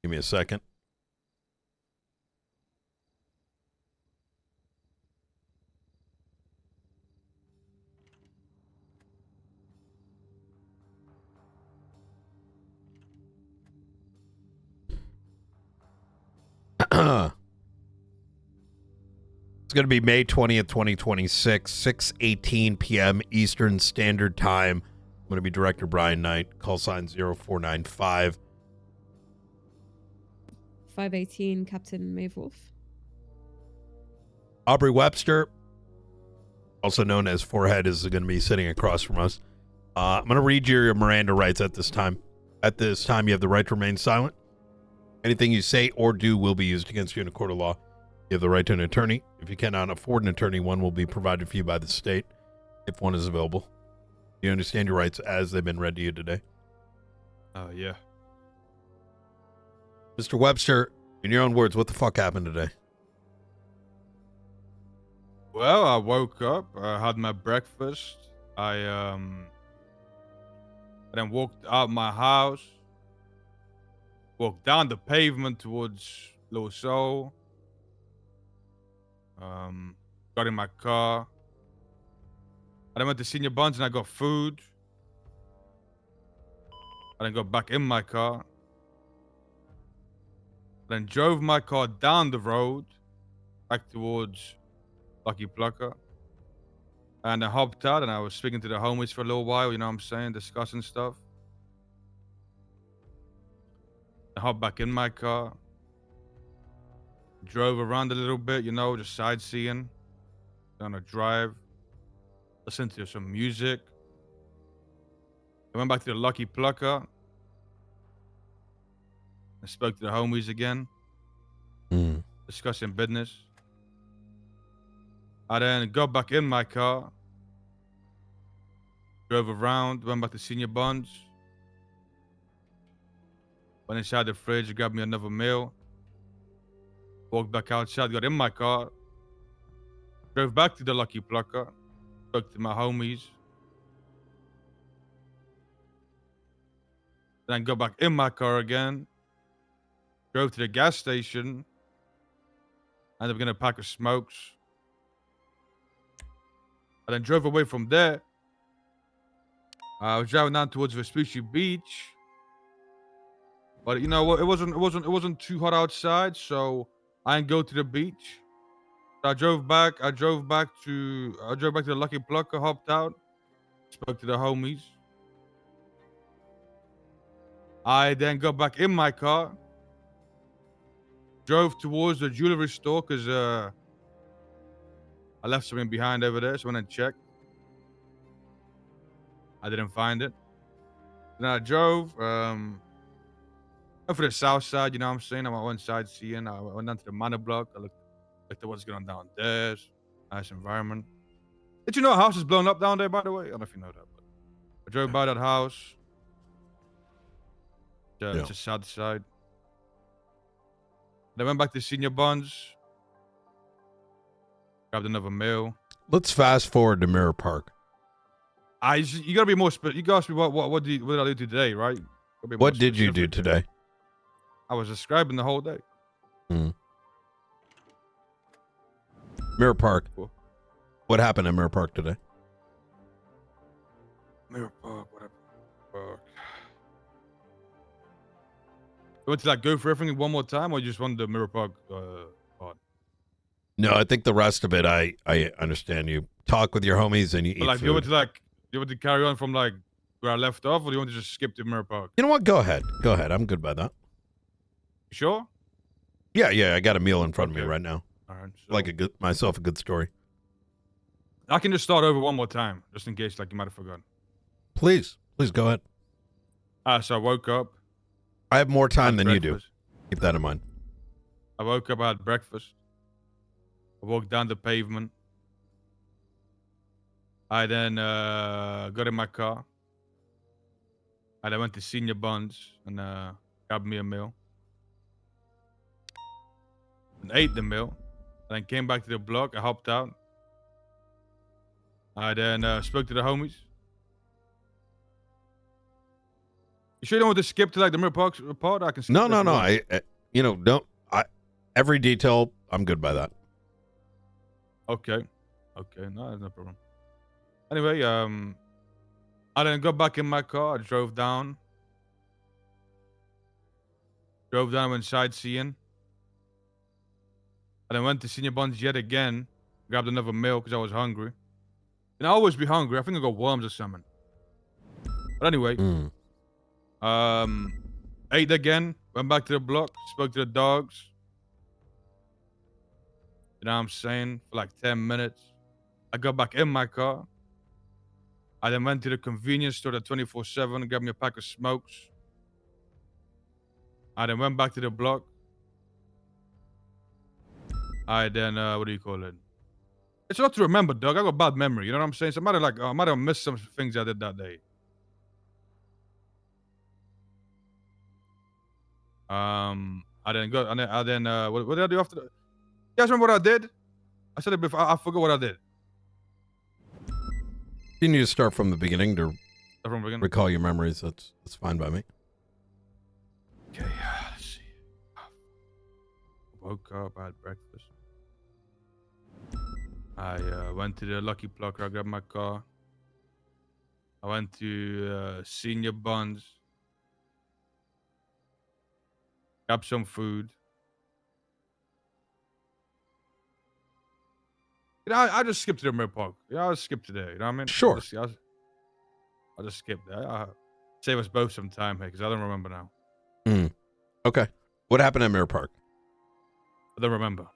Give me a second. It's going to be May 20th, 2026, 6:18 p.m. Eastern Standard Time. I'm going to be Director Brian Knight. Call sign 0495. 518, Captain Mavorth. Aubrey Webster, also known as Forehead, is going to be sitting across from us. I'm going to read your Miranda rights at this time. At this time, you have the right to remain silent. Anything you say or do will be used against you in a court of law. You have the right to an attorney. If you cannot afford an attorney, one will be provided for you by the state if one is available. Do you understand your rights as they've been read to you today? Yeah. Mr. Webster, in your own words, what the fuck happened today? Well, I woke up, I had my breakfast, I then walked out my house, walked down the pavement towards Little Seoul, got in my car, I then went to Senior Buns and I got food, I then got back in my car, then drove my car down the road, back towards Lucky Plucker. And I hopped out and I was speaking to the homies for a little while, you know what I'm saying, discussing stuff. I hopped back in my car, drove around a little bit, you know, just sightseeing, on a drive, listened to some music. I went back to the Lucky Plucker. I spoke to the homies again, discussing business. I then got back in my car, drove around, went back to Senior Buns, went inside the fridge, grabbed me another meal, walked back outside, got in my car, drove back to the Lucky Plucker, spoke to my homies, then got back in my car again, drove to the gas station, ended up getting a pack of smokes. I then drove away from there. I was driving down towards Vespucci Beach, but you know what? It wasn't too hot outside, so I didn't go to the beach. So I drove back to the Lucky Plucker, hopped out, spoke to the homies. I then got back in my car, drove towards the jewelry store because I left something behind over there, so I went and checked. I didn't find it. Then I drove went for the south side, you know what I'm saying? I went sightseeing. I went down to the Manor Block. I looked at what's going on down there. Nice environment. Did you know a house is blown up down there, by the way? I don't know if you know that, but I drove by that house. It's a sad side. Then went back to Senior Buns. Grabbed another meal. Let's fast forward to Mirror Park. You gotta be more you gotta ask me what did I do today, right? What did you do today? I was describing the whole day. Mirror Park. Cool. What happened at Mirror Park today? Mirror Park, what happened? Park. You want to like go for everything one more time, or you just want the Mirror Park part? No, I think the rest of it, I understand. You talk with your homies and you eat like, food. You want to carry on from like where I left off, or do you want to just skip to Mirror Park? You know what? Go ahead. Go ahead. I'm good by that. You sure? Yeah. I got a meal in front of me right now. All right. So Like a good story. I can just start over one more time, just in case like you might have forgotten. Please go ahead. So I woke up. I have more time than breakfast. you do. Keep that in mind. I woke up, I had breakfast. I walked down the pavement. I then got in my car. I then went to Senior Buns and grabbed me a meal. And ate the meal. Then came back to the block. I hopped out. I then spoke to the homies. You sure you don't want to skip to like the Mirror Park part? I can skip No, that no, if no. you want. Don't. Every detail, I'm good by that. Okay. No, no problem. Anyway, I then got back in my car. I drove down. Went sightseeing. I then went to Senior Buns yet again. Grabbed another meal because I was hungry. And I always be hungry. I think I got worms or something. But anyway, ate again. Went back to the block. Spoke to the dogs. You know what I'm saying? For like 10 minutes. I got back in my car. I then went to the convenience store at 24/7, got me a pack of smokes. I then went back to the block. I then, what do you call it? It's a lot to remember, dog. I got bad memory. You know what I'm saying? So I might have missed some things I did that day. I then got, and then, what did I do after that? You guys remember what I did? I said it before. I forgot what I did. You need to start from the beginning to From the beginning? recall your memories. That's fine by me. Okay, let's see. Woke up, I had breakfast. I went to the Lucky Plucker, I grabbed my car. I went to Senior Buns. Grabbed some food. You know, I just skipped to the Mirror Park. Yeah, I'll skip today. You know what I mean? Sure. I'll just skip that. Save us both some time here because I don't remember now. Okay. What happened at Mirror Park? I don't remember.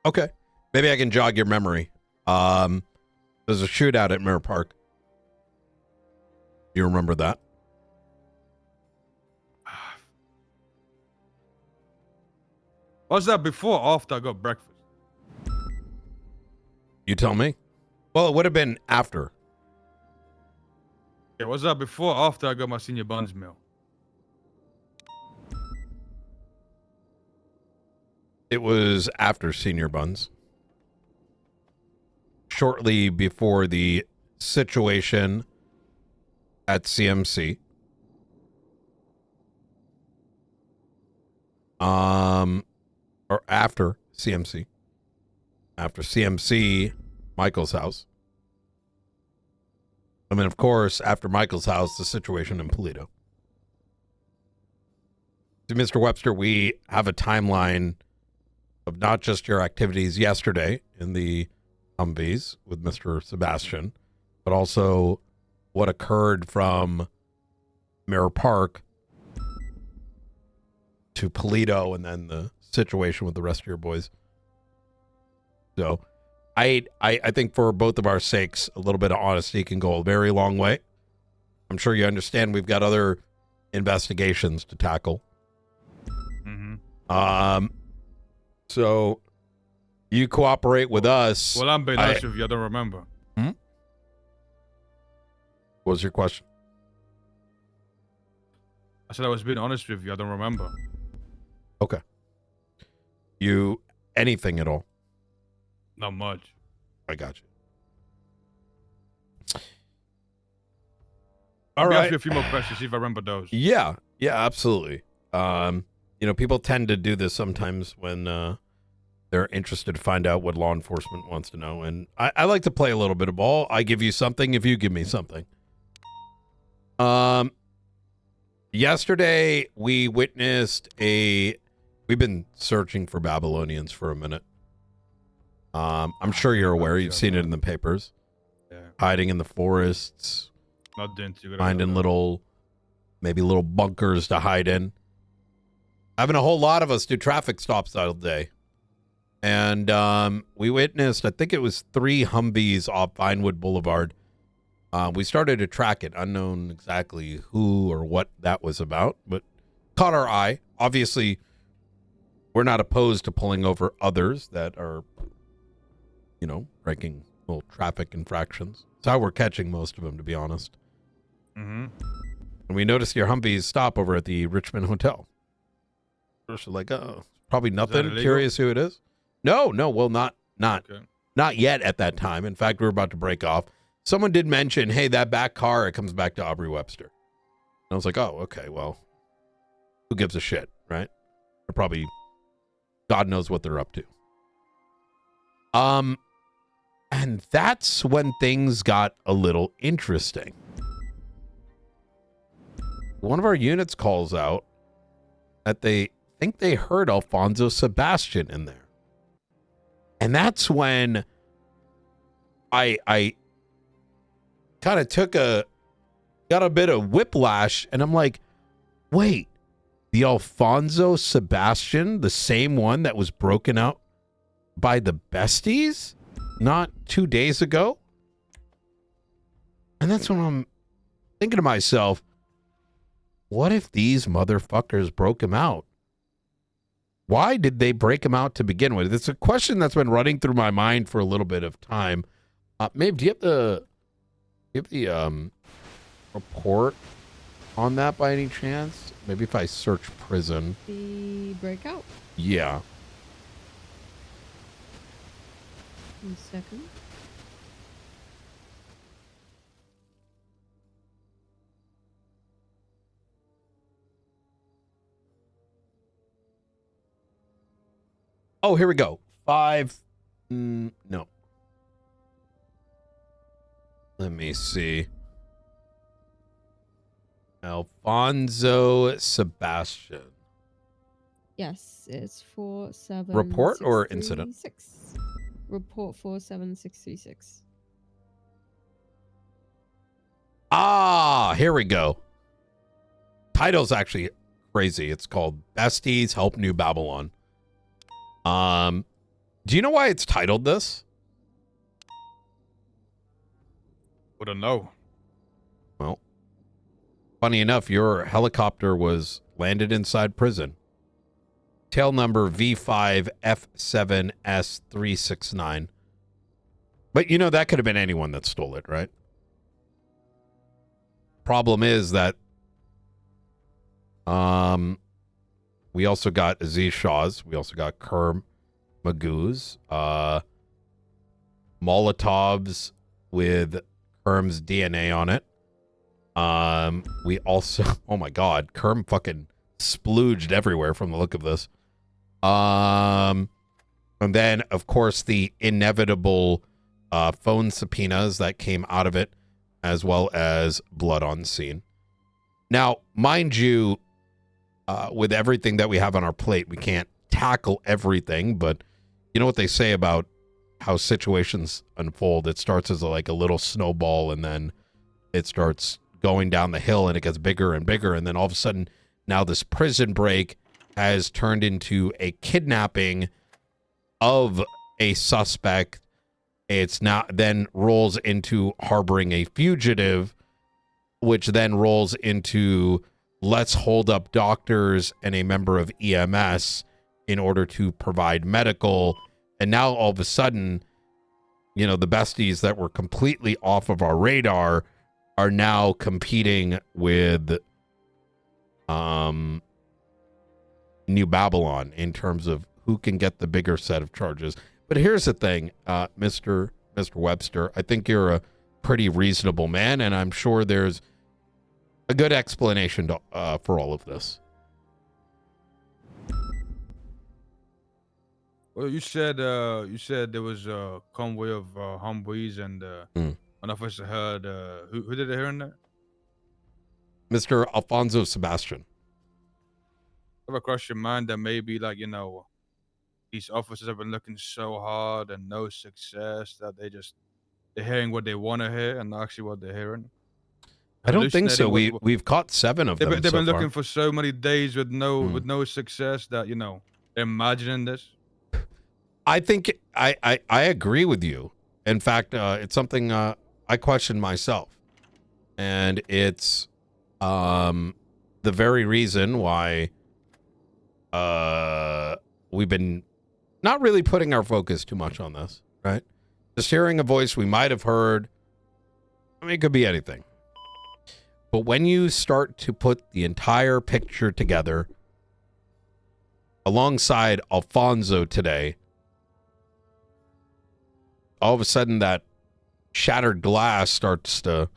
Okay. Maybe I can jog your memory. There's a shootout at Mirror Park. You remember that? Was that before or after I got breakfast? You tell me. Well, it would have been after. Yeah, was that before or after I got my Senior Buns meal? It was after Senior Buns. Shortly before the situation at CMC. Or after CMC. After CMC, Michael's house. I mean, of course, after Michael's house, the situation in Polito. So, Mr. Webster, we have a timeline of not just your activities yesterday in the Humvees with Mr. Sebastian, but also what occurred from Mirror Park to Polito and then the situation with the rest of your boys. So I think for both of our sakes, a little bit of honesty can go a very long way. I'm sure you understand we've got other investigations to tackle. Mm-hmm. So you cooperate with us. Well, I'm being honest with you. I don't remember. What was your question? I said I was being honest with you. I don't remember. Okay. You, anything at all? Not much. I got you. I'll All ask right. you a few more questions, see if I remember those. Yeah, absolutely. People tend to do this sometimes when they're interested to find out what law enforcement wants to know. And I like to play a little bit of ball. I give you something if you give me something. Yesterday, we witnessed we've been searching for Babylonians for a minute. I'm sure you're aware. You've seen it in the papers. Yeah. Hiding in the forests. Not doing too good. Finding little bunkers to hide in. Having a whole lot of us do traffic stops all day. And we witnessed, I think it was 3 Humvees off Vinewood Boulevard. We started to track it, unknown exactly who or what that was about, but caught our eye. Obviously, we're not opposed to pulling over others that are, breaking little traffic infractions. It's how we're catching most of them, to be honest. Mm-hmm. And we noticed your Humvees stop over at the Richmond Hotel. So like, probably nothing. Curious who it is. No, well, not yet at that time. In fact, we were about to break off. Someone did mention, hey, that back car, it comes back to Aubrey Webster. I was like, oh, okay, well, who gives a shit, right? They're probably, God knows what they're up to. And that's when things got a little interesting. One of our units calls out that they think they heard Alfonso Sebastian in there. And that's when I kind of got a bit of whiplash, and I'm like, wait, the Alfonso Sebastian, the same one that was broken out by the besties not 2 days ago? And that's when I'm thinking to myself, what if these motherfuckers broke him out? Why did they break him out to begin with? It's a question that's been running through my mind for a little bit of time. Maeve, do you have the report on that by any chance? Maybe if I search prison. The breakout. Yeah. 1 second. Oh, here we go. 5. No. Let me see. Alfonso Sebastian. Yes, it's 47. Report or incident? Report 47636. Ah, here we go. Title's actually crazy. It's called Besties Help New Babylon. Do you know why it's titled this? Wouldn't know. Well, funny enough, your helicopter was landed inside prison. Tail number V5F7S369. But you know, that could have been anyone that stole it, right? Problem is that we also got Aziz Shaw's. We also got Kerm Magoo's. Molotovs with Kerm's DNA on it. We also, oh my God, Kerm fucking splooged everywhere from the look of this. And then, of course, the inevitable phone subpoenas that came out of it, as well as blood on scene. Now, mind you, with everything that we have on our plate, we can't tackle everything, but you know what they say about how situations unfold. It starts as like a little snowball, and then it starts going down the hill, and it gets bigger and bigger, and then all of a sudden, now this prison break has turned into a kidnapping of a suspect. It's now then rolls into harboring a fugitive, which then rolls into let's hold up doctors and a member of EMS in order to provide medical. And now all of a sudden, you know, the besties that were completely off of our radar are now competing with New Babylon in terms of who can get the bigger set of charges. But here's the thing, Mr. Webster, I think you're a pretty reasonable man, and I'm sure there's a good explanation to, for all of this. Well, you said there was a convoy of Humvees and an officer heard. Who did they hear in there? Mr. Alfonso Sebastian. Ever crossed your mind that maybe, like, you know, these officers have been looking so hard and no success that they're hearing what they want to hear and not actually what they're hearing? I don't think so. We've caught 7 of them. They've been looking for so many days with no success that, you know, they're imagining this. I think I agree with you. In fact, it's something I question myself, and it's the very reason why we've been not really putting our focus too much on this, right? Just hearing a voice we might have heard. I mean, it could be anything. But when you start to put the entire picture together alongside Alfonso today, all of a sudden that shattered glass starts to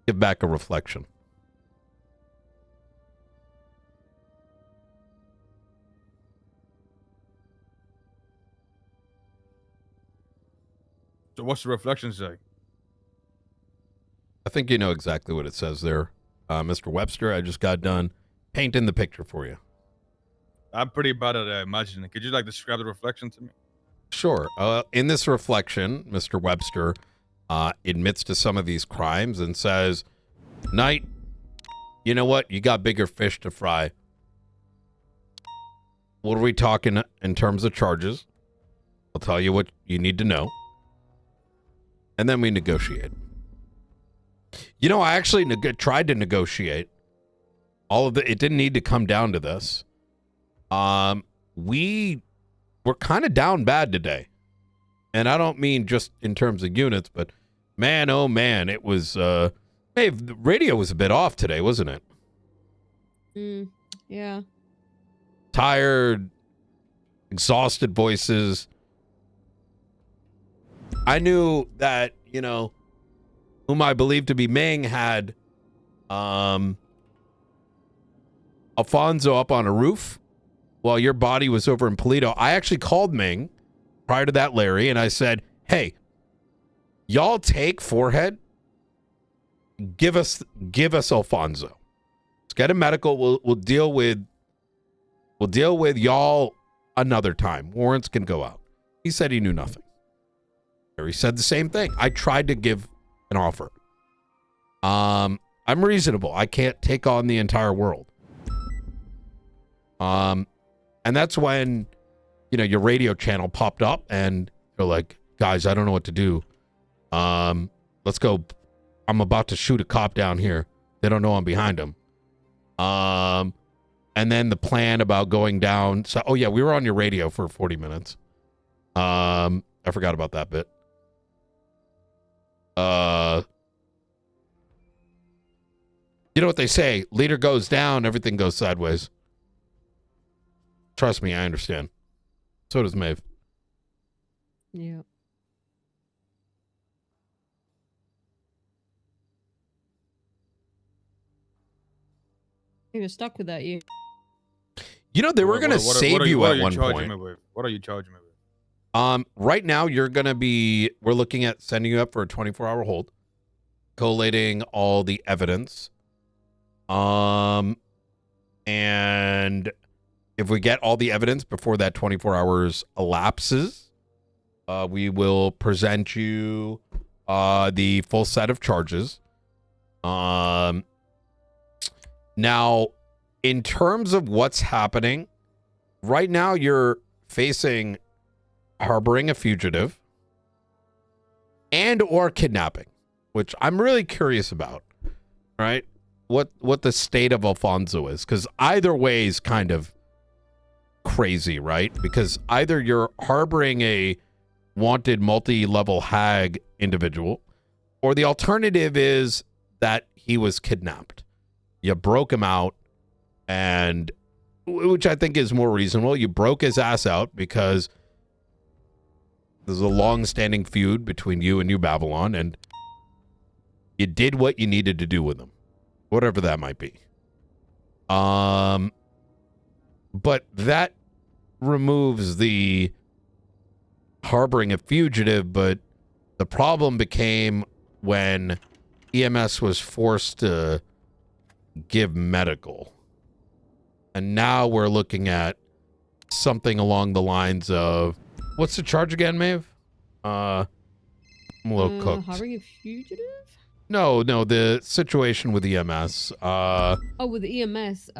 give back a reflection. So what's the reflection say? I think you know exactly what it says there, Mr. Webster. I just got done painting the picture for you. I'm pretty bad at imagining. Could you like describe the reflection to me? Sure. In this reflection, Mr. Webster admits to some of these crimes and says, Knight, you know what? You got bigger fish to fry. What are we talking in terms of charges? I'll tell you what you need to know. And then we negotiate. You know, I actually tried to negotiate. It didn't need to come down to this. We were kind of down bad today. And I don't mean just in terms of units, but man, oh man, it was, hey, the radio was a bit off today, wasn't it? Yeah. Tired, exhausted voices. I knew that, you know, whom I believe to be Ming had Alfonso up on a roof while your body was over in Polito. I actually called Ming prior to that, Larry, and I said, hey, y'all take Forehead. Give us Alfonso. Let's get a medical. We'll deal with y'all another time. Warrants can go out. He said he knew nothing. He said the same thing. I tried to give an offer. I'm reasonable. I can't take on the entire world. And that's when, you know, your radio channel popped up and they're like, guys, I don't know what to do. Let's go. I'm about to shoot a cop down here. They don't know I'm behind him. And then the plan about going down. So, oh yeah, we were on your radio for 40 minutes. I forgot about that bit. You know what they say? Leader goes down, everything goes sideways. Trust me, I understand. So does Maeve. Yeah. You're stuck with that, you. You know, they were going to save you at one point. What are you charging me with? Right now, we're looking at sending you up for a 24-hour hold, collating all the evidence. And if we get all the evidence before that 24 hours elapses, we will present you the full set of charges. Now, in terms of what's happening, right now you're facing harboring a fugitive and or kidnapping, which I'm really curious about, right? What the state of Alfonso is, because either way is kind of crazy, right? Because either you're harboring a wanted multi-level hag individual, or the alternative is that he was kidnapped. You broke him out, and which I think is more reasonable. You broke his ass out because there's a long-standing feud between you and New Babylon, and you did what you needed to do with him, whatever that might be. But that removes the harboring a fugitive, but the problem became when EMS was forced to give medical. And now we're looking at something along the lines of, what's the charge again, Maeve? I'm a little cooked. Harboring a fugitive? No, the situation with EMS. With the EMS,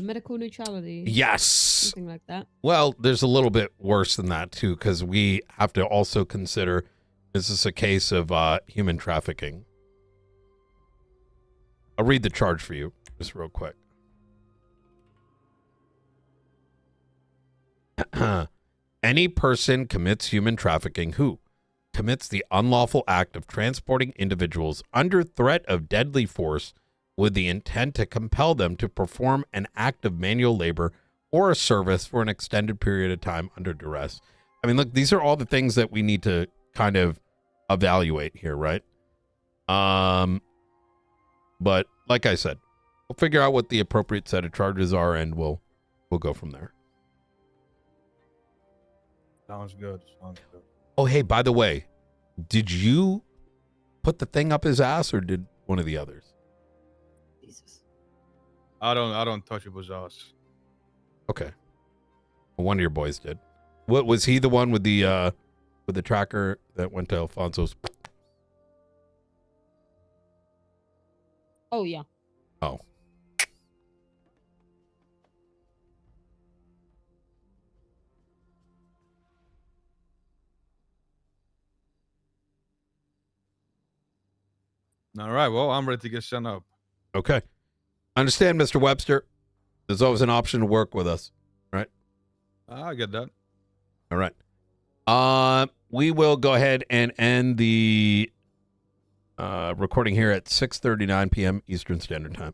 medical neutrality. Yes. Something like that. Well, there's a little bit worse than that too, because we have to also consider, is this a case of human trafficking? I'll read the charge for you, just real quick. Any person commits human trafficking who commits the unlawful act of transporting individuals under threat of deadly force with the intent to compel them to perform an act of manual labor or a service for an extended period of time under duress. I mean, look, these are all the things that we need to kind of evaluate here, right? But like I said, we'll figure out what the appropriate set of charges are, and we'll go from there. Sounds good. Sounds good. Oh, hey, by the way, Did you put the thing up his ass, or did one of the others? Jesus. I don't touch it with us. Okay. Well, one of your boys did. What was he the one with the tracker that went to Alfonso's? Oh yeah. Oh. All right. Well, I'm ready to get sent up. Okay. Understand, Mr. Webster. There's always an option to work with us, right? I get that. All right. We will go ahead and end the recording here at 6:39 p.m. Eastern Standard Time.